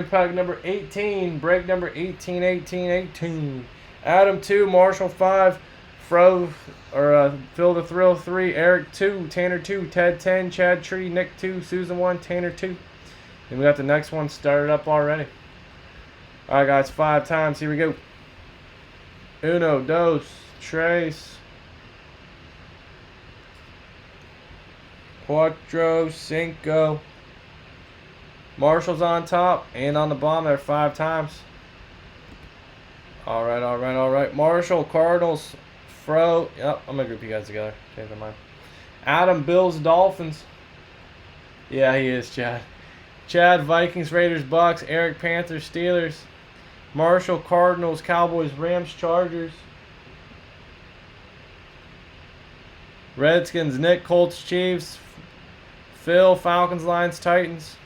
Pack number 18, break number 18, 18, 18. Adam 2, Marshall 5, Phil the Thrill 3, Eric 2, Tanner 2, Ted 10, Chad Tree, Nick 2, Susan 1, Tanner 2. And we got the next one started up already. Alright guys, 5 times, here we go. Uno, dos, tres, cuatro, cinco. Marshall's on top and on the bottom there 5 times. Alright. Marshall, Cardinals, Fro. Yep, I'm going to group you guys together. Change my mind. Adam, Bills, Dolphins. Yeah, he is, Chad. Chad, Vikings, Raiders, Bucks. Eric, Panthers, Steelers. Marshall, Cardinals, Cowboys, Rams, Chargers. Redskins, Nick, Colts, Chiefs. Phil, Falcons, Lions, Titans.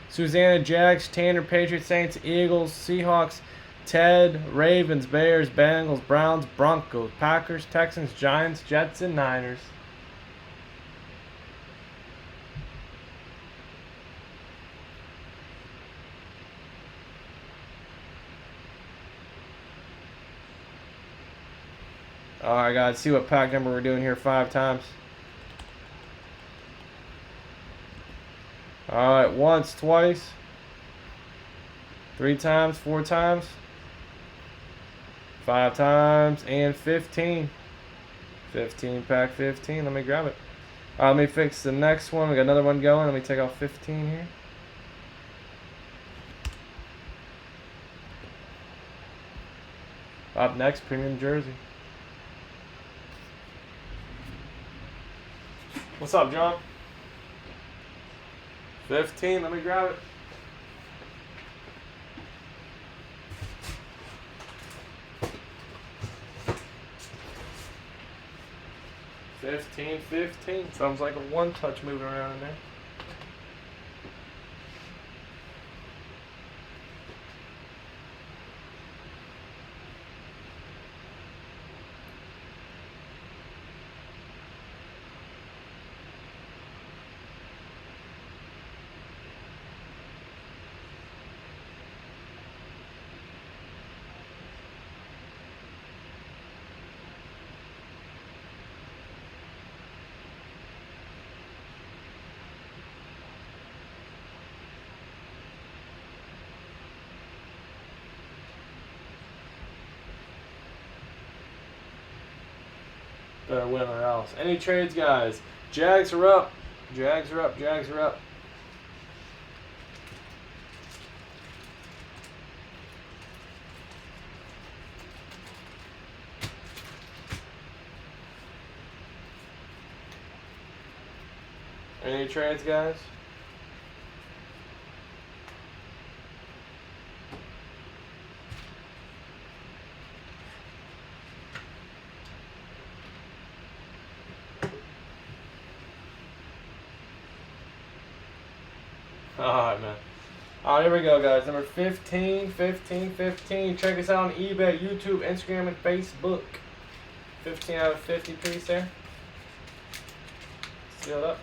Susanna, Jags, Tanner, Patriots, Saints, Eagles, Seahawks, Ted, Ravens, Bears, Bengals, Browns, Broncos, Packers, Texans, Giants, Jets, and Niners. Alright guys, see what pack number we're doing here 5 times. Alright, once, twice, 3 times, 4 times, 5 times, and 15. 15, pack 15. Let me grab it. Let me fix the next one. We got another one going. Let me take off 15 here. Up next, premium jersey. What's up, John? 15, let me grab it. $15. Sounds like a one-touch moving around in there. Better win or else. Any trades, guys? Jags are up. Jags are up. Jags are up. Any trades, guys? Alright, man. Alright, here we go, guys. Number 15. Check us out on eBay, YouTube, Instagram, and Facebook. 15 out of 50 piece there. Sealed up.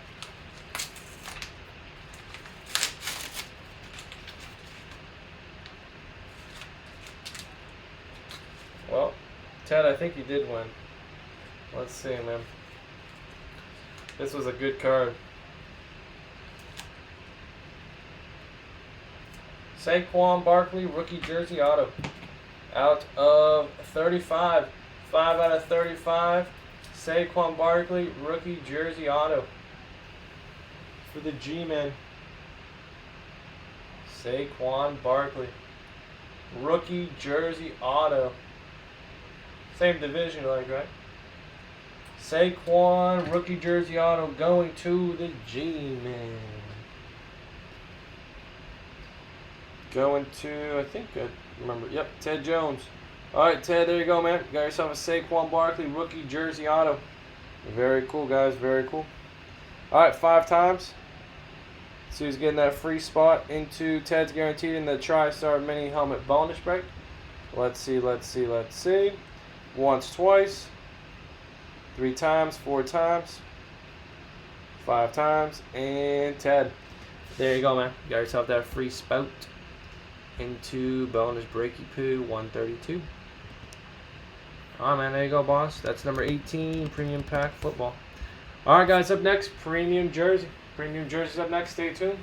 Well, Ted, I think you did win. Let's see, man. This was a good card. Saquon Barkley, rookie jersey auto. Out of 35. 5 out of 35. Saquon Barkley, rookie jersey auto. For the G-Men. Saquon Barkley. Rookie jersey auto. Same division, like, right? Saquon, rookie jersey auto going to the G-Men. Going to, I think I remember, yep, Ted Jones. Alright, Ted, there you go, man. Got yourself a Saquon Barkley rookie jersey auto. Very cool, guys, very cool. Alright, 5 times. So he's getting that free spot into Ted's Guaranteed in the TriStar Mini Helmet bonus break. Let's see. Once, twice. 3 times, 4 times. 5 times, and Ted. There you go, man. You got yourself that free spout. into bonus breaky poo 132. Alright, man, there you go, boss. That's number 18, premium pack football. Alright, guys, up next, premium jersey. Premium jersey's up next. Stay tuned.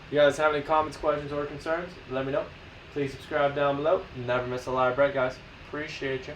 If you guys have any comments, questions, or concerns, let me know. Please subscribe down below. Never miss a live break, guys. Appreciate you.